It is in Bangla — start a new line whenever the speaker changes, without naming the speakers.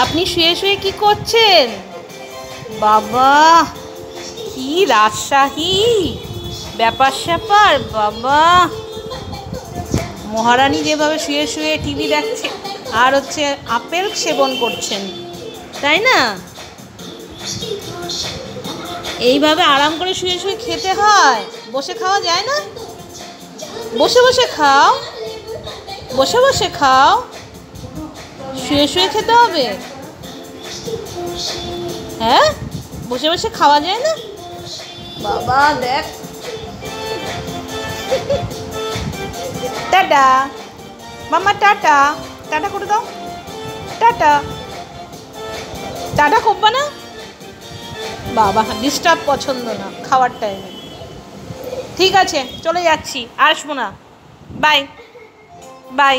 আপনি শুয়ে শুয়ে কি করছেন? বাবা, কি রাজশাহী ব্যাপার স্যাপার! বাবা, মহারানী যেভাবে শুয়ে শুয়ে টিভি দেখছে আর আপেল সেবন করছেন, তাই না? এইভাবে আরাম করে শুয়ে শুয়ে খেতে হয়, বসে খাওয়া যায় না? বসে বসে খাও, বসে বসে খাও, শুয়ে শুয়ে খেতে হবে। হ্যাঁ, বসে বসে খাওয়া যায় না? বাবা দেখ, টাটা মামা, টাটা টাটা করে দাও, টাটা টাটা করবা না? বাবা ডিস্টার্ব পছন্দ না খাওয়ার টাইমে। ঠিক আছে, চলে যাচ্ছি, আসবো না। Bye bye.